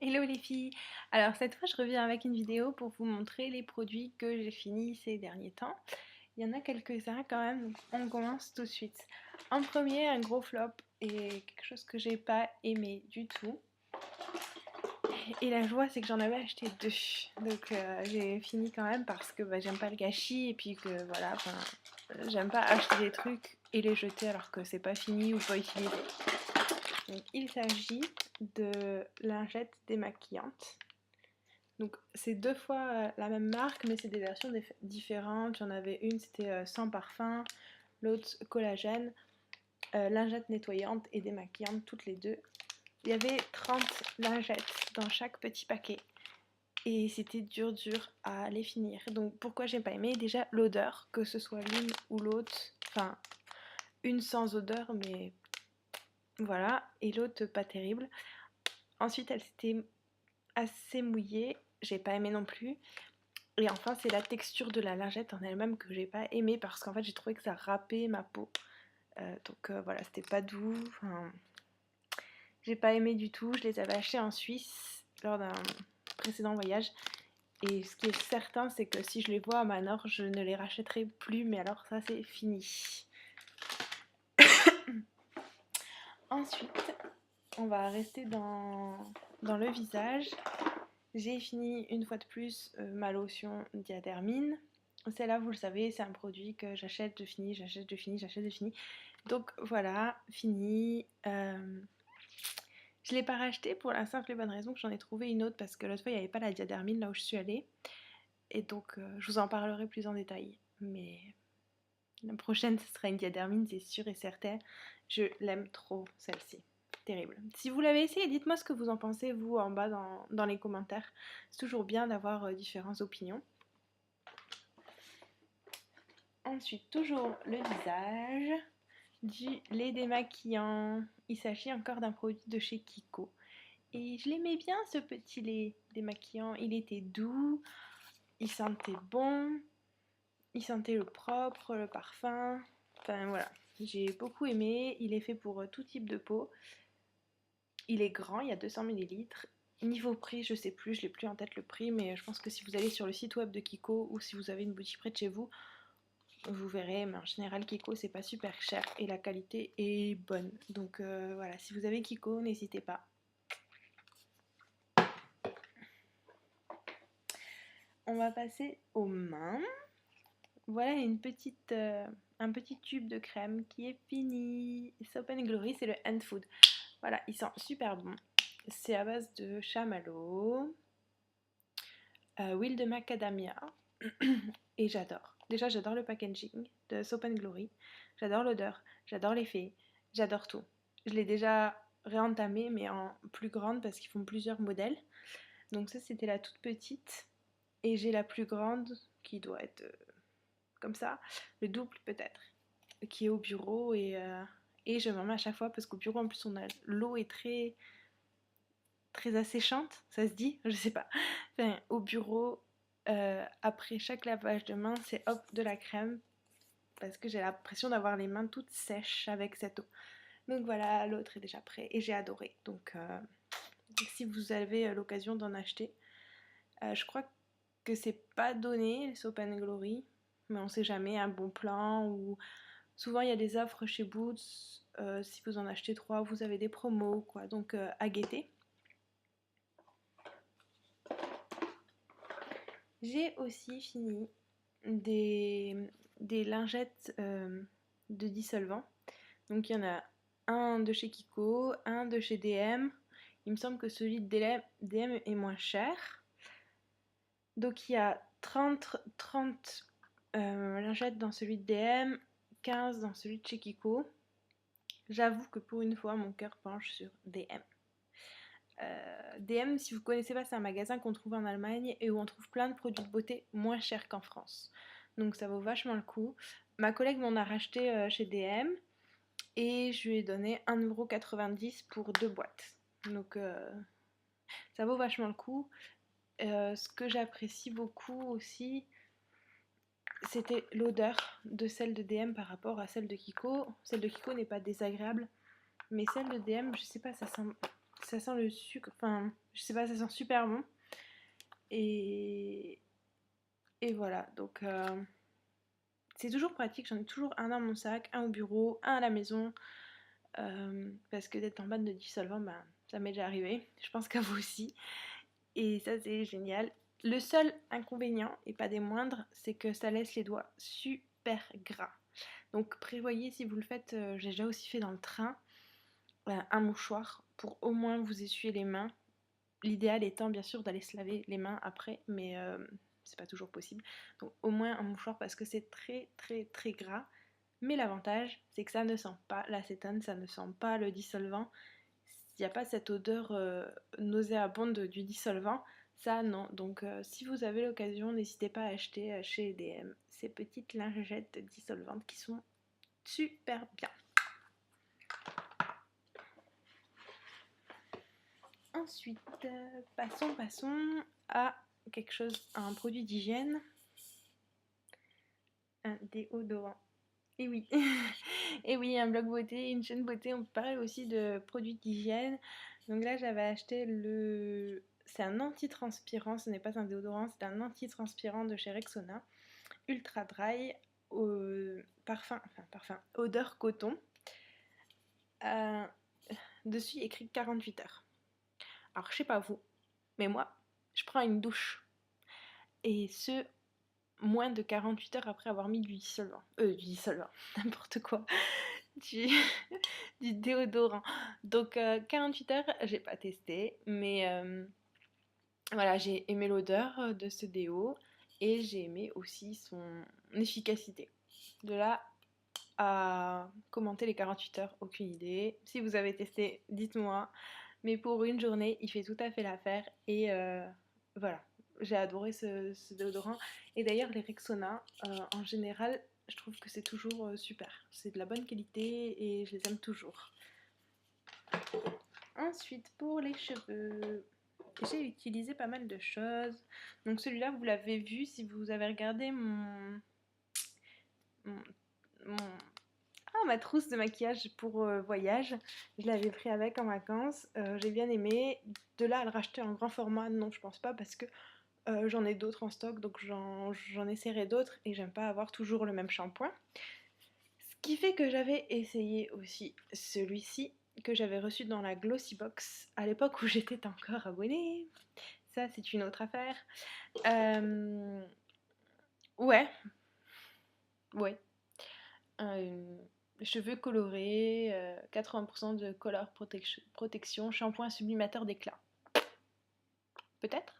Hello les filles! Alors cette fois je reviens avec une vidéo pour vous montrer les produits que j'ai finis ces derniers temps. Il y en a quelques-uns quand même, donc on commence tout de suite. En premier, un gros flop et quelque chose que j'ai pas aimé du tout. Et la joie c'est que j'en avais acheté deux. Donc j'ai fini quand même parce que j'aime pas le gâchis et puis que voilà, j'aime pas acheter des trucs et les jeter alors que c'est pas fini ou pas utilisé. Donc il s'agit de lingettes démaquillantes. Donc c'est deux fois la même marque mais c'est des versions différentes. J'en avais une c'était sans parfum, l'autre collagène, lingettes nettoyantes et démaquillantes toutes les deux. Il y avait 30 lingettes dans chaque petit paquet et c'était dur à les finir. Donc pourquoi j'ai pas aimé? Déjà l'odeur, que ce soit l'une ou l'autre, enfin une sans odeur mais voilà, et l'autre pas terrible. Ensuite elle s'était assez mouillée, j'ai pas aimé non plus. Et enfin c'est la texture de la lingette en elle-même que j'ai pas aimé parce qu'en fait j'ai trouvé que ça râpait ma peau. Donc voilà, c'était pas doux, enfin, j'ai pas aimé du tout. Je les avais achetés en Suisse lors d'un précédent voyage. Et ce qui est certain, c'est que si je les vois à Manor, je ne les rachèterai plus, mais alors ça c'est fini. Ensuite, on va rester dans le visage. J'ai fini une fois de plus ma lotion Diadermine. Celle-là, vous le savez, c'est un produit que j'achète de fini, j'achète de fini, j'achète de fini. Donc voilà, fini. Je ne l'ai pas racheté pour la simple et bonne raison que j'en ai trouvé une autre parce que l'autre fois il n'y avait pas la Diadermine là où je suis allée. Et donc je vous en parlerai plus en détail. Mais la prochaine ce sera une Diadermine, c'est sûr et certain. Je l'aime trop celle-ci. Terrible. Si vous l'avez essayé, dites-moi ce que vous en pensez, vous, en bas dans les commentaires. C'est toujours bien d'avoir différentes opinions. Ensuite, toujours le visage, du lait démaquillant. Il s'agit encore d'un produit de chez Kiko. Et je l'aimais bien ce petit lait démaquillant. Il était doux, il sentait bon, il sentait le propre, le parfum. Enfin voilà, j'ai beaucoup aimé. Il est fait pour tout type de peau. Il est grand, il y a 200 ml. Niveau prix, je sais plus, je l'ai plus en tête le prix, mais je pense que si vous allez sur le site web de Kiko ou si vous avez une boutique près de chez vous, vous verrez, mais en général Kiko c'est pas super cher et la qualité est bonne. Donc voilà, si vous avez Kiko, n'hésitez pas. On va passer aux mains. Voilà un petit tube de crème qui est fini. Soap & Glory, c'est le Hand Food. Voilà, il sent super bon. C'est à base de chamallow, huile de macadamia et j'adore. Déjà, j'adore le packaging de Soap & Glory. J'adore l'odeur, j'adore l'effet, j'adore tout. Je l'ai déjà réentamé mais en plus grande parce qu'ils font plusieurs modèles. Donc ça, c'était la toute petite. Et j'ai la plus grande qui doit être comme ça, le double peut-être, qui est au bureau et je m'en mets à chaque fois parce qu'au bureau en plus l'eau est très asséchante, ça se dit, je sais pas. Enfin, au bureau, après chaque lavage de main, c'est hop de la crème parce que j'ai l'impression d'avoir les mains toutes sèches avec cette eau. Donc voilà, l'autre est déjà prêt et j'ai adoré. Donc si vous avez l'occasion d'en acheter, je crois que c'est pas donné les Soap & Glory, mais on sait jamais, un bon plan ou souvent il y a des offres chez Boots, si vous en achetez 3 vous avez des promos quoi, donc à guetter. J'ai aussi fini des lingettes de dissolvant. Donc il y en a un de chez Kiko, un de chez DM. Il me semble que celui de DM est moins cher. Donc il y a 30 lingettes dans celui de DM, 15 dans celui de chez Kiko. J'avoue que pour une fois, mon cœur penche sur DM. DM, si vous ne connaissez pas, c'est un magasin qu'on trouve en Allemagne et où on trouve plein de produits de beauté moins chers qu'en France. Donc ça vaut vachement le coup. Ma collègue m'en a racheté chez DM et je lui ai donné 1,90€ pour 2 boîtes. Donc ça vaut vachement le coup. Ce que j'apprécie beaucoup aussi, c'était l'odeur de celle de DM par rapport à celle de Kiko. Celle de Kiko n'est pas désagréable, mais celle de DM, je sais pas, ça sent ça sent le sucre, enfin je sais pas, ça sent super bon. Et, et voilà, donc c'est toujours pratique, j'en ai toujours un dans mon sac, un au bureau, un à la maison, parce que d'être en panne de dissolvant, ben, ça m'est déjà arrivé, je pense qu'à vous aussi, et ça c'est génial. Le seul inconvénient, et pas des moindres, c'est que ça laisse les doigts super gras. Donc prévoyez, si vous le faites, j'ai déjà aussi fait dans le train, un mouchoir pour au moins vous essuyer les mains. L'idéal étant bien sûr d'aller se laver les mains après, mais c'est pas toujours possible. Donc au moins un mouchoir parce que c'est très très très gras. Mais l'avantage, c'est que ça ne sent pas l'acétone, ça ne sent pas le dissolvant. Il n'y a pas cette odeur nauséabonde du dissolvant. Ça, non. Donc si vous avez l'occasion, n'hésitez pas à acheter chez EDM ces petites lingettes dissolvantes qui sont super bien. Ensuite, passons à quelque chose, à un produit d'hygiène, un déodorant. Et oui, et oui, un blog beauté, une chaîne beauté, on parle aussi de produits d'hygiène. Donc là, j'avais acheté c'est un antitranspirant, ce n'est pas un déodorant, c'est un antitranspirant de chez Rexona, ultra dry, parfum, odeur coton. Dessus, il y a écrit 48 heures. Alors, je sais pas vous, mais moi, je prends une douche. Et ce, moins de 48 heures après avoir mis du dissolvant. Du dissolvant, n'importe quoi. Du, du déodorant. Donc 48 heures, j'ai pas testé, mais voilà, j'ai aimé l'odeur de ce déo et j'ai aimé aussi son efficacité. De là à commenter les 48 heures, aucune idée. Si vous avez testé, dites-moi. Mais pour une journée, il fait tout à fait l'affaire et voilà. J'ai adoré ce déodorant. Et d'ailleurs, les Rexona, en général, je trouve que c'est toujours super. C'est de la bonne qualité et je les aime toujours. Ensuite, pour les cheveux, j'ai utilisé pas mal de choses. Donc celui-là, vous l'avez vu si vous avez regardé mon, ma trousse de maquillage pour voyage. Je l'avais pris avec en vacances. J'ai bien aimé. De là à le racheter en grand format, non, je pense pas parce que j'en ai d'autres en stock, donc j'en essaierai d'autres et j'aime pas avoir toujours le même shampoing. Ce qui fait que j'avais essayé aussi celui-ci que j'avais reçu dans la Glossy Box à l'époque où j'étais encore abonnée. Ça, c'est une autre affaire. Ouais, ouais. Euh, Cheveux colorés, 80% de color protection, shampoing sublimateur d'éclat. Peut-être.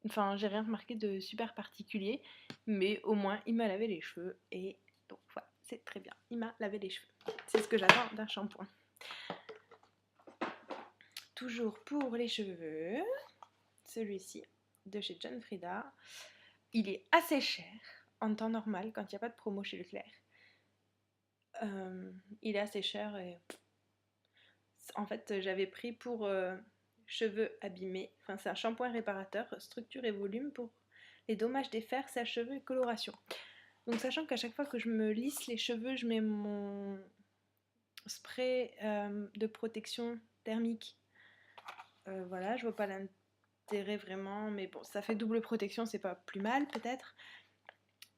Enfin, j'ai rien remarqué de super particulier, mais au moins il m'a lavé les cheveux et donc voilà, c'est très bien. Il m'a lavé les cheveux. C'est ce que j'attends d'un shampoing. Toujours pour les cheveux, celui-ci de chez John Frieda. Il est assez cher en temps normal quand il n'y a pas de promo chez Leclerc. Il est assez cher et en fait j'avais pris pour cheveux abîmés. Enfin, c'est un shampoing réparateur, structure et volume pour les dommages des fers, sèche-cheveux et coloration. Donc sachant qu'à chaque fois que je me lisse les cheveux, je mets mon spray de protection thermique. Voilà, je vois pas l'intérêt vraiment, mais bon, ça fait double protection, c'est pas plus mal peut-être.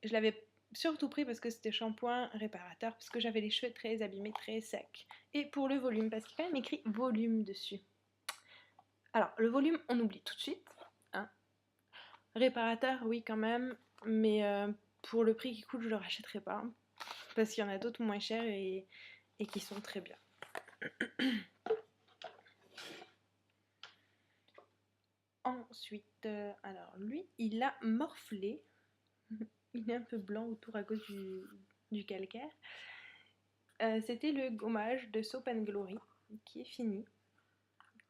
Je l'avais surtout pris parce que c'était shampoing réparateur, parce que j'avais les cheveux très abîmés, très secs. Et pour le volume, parce qu'il y a quand même écrit volume dessus. Alors, le volume, on oublie tout de suite. Hein. Réparateur, oui quand même, mais pour le prix qui coûte, je le rachèterai pas. Parce qu'il y en a d'autres moins chers et qui sont très bien. Ensuite, alors lui, il a morflé. Il est un peu blanc autour à cause du calcaire. C'était le gommage de Soap & Glory qui est fini,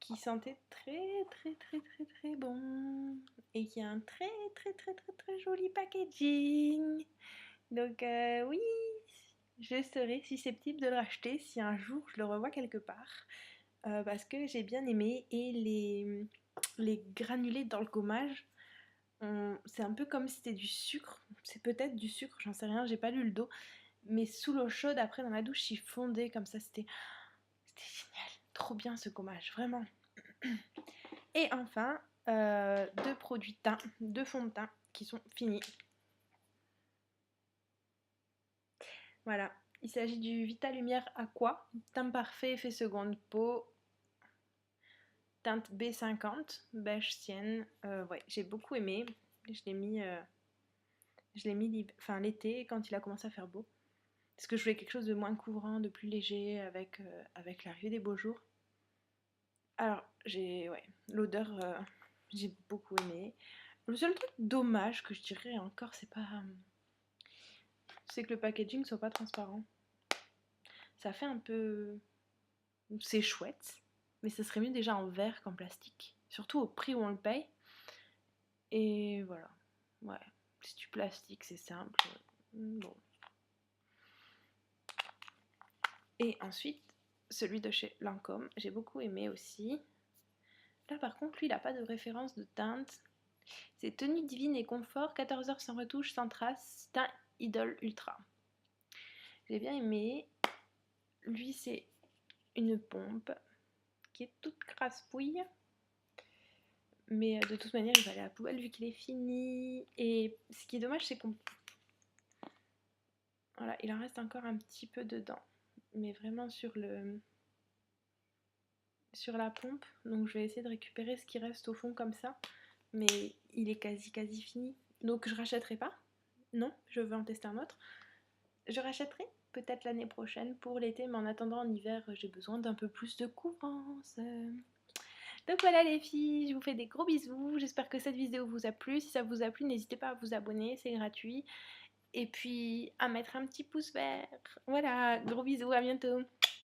qui sentait très très très très très bon et qui a un très très très très très joli packaging. Donc oui, je serais susceptible de le racheter si un jour je le revois quelque part parce que j'ai bien aimé et les granulés dans le gommage, c'est un peu comme si c'était du sucre. C'est peut-être du sucre, j'en sais rien, j'ai pas lu le dos. Mais sous l'eau chaude, après dans la douche, il fondait comme ça, c'était génial, trop bien ce gommage, vraiment. Et enfin, 2 produits teint, 2 fonds de teint qui sont finis. Voilà, il s'agit du Vita Lumière Aqua, teint parfait, effet seconde peau, teinte B50, beige sienne. Ouais, j'ai beaucoup aimé. Je l'ai mis, enfin, l'été quand il a commencé à faire beau. Parce que je voulais quelque chose de moins couvrant, de plus léger avec, avec l'arrivée des beaux jours. Alors, l'odeur, j'ai beaucoup aimé. Le seul truc dommage que je dirais encore, c'est que le packaging soit pas transparent. Ça fait un peu, c'est chouette, mais ça serait mieux déjà en verre qu'en plastique. Surtout au prix où on le paye. Et voilà. Ouais. C'est du plastique, c'est simple. Bon. Et ensuite, celui de chez Lancôme, j'ai beaucoup aimé aussi. Là par contre, lui, il n'a pas de référence de teinte. C'est tenue divine et confort, 14 heures sans retouche, sans trace, teint Idol Ultra. J'ai bien aimé. Lui, c'est une pompe qui est toute craspouille. Mais de toute manière, il va aller à la poubelle vu qu'il est fini. Et ce qui est dommage, c'est qu'on... Voilà, il en reste encore un petit peu dedans. Mais vraiment sur la pompe. Donc je vais essayer de récupérer ce qui reste au fond comme ça. Mais il est quasi fini. Donc je rachèterai pas. Non, je veux en tester un autre. Je rachèterai peut-être l'année prochaine pour l'été. Mais en attendant, en hiver, j'ai besoin d'un peu plus de couvrance. Donc voilà les filles, je vous fais des gros bisous. J'espère que cette vidéo vous a plu. Si ça vous a plu, n'hésitez pas à vous abonner, c'est gratuit. Et puis à mettre un petit pouce vert. Voilà, gros bisous, à bientôt.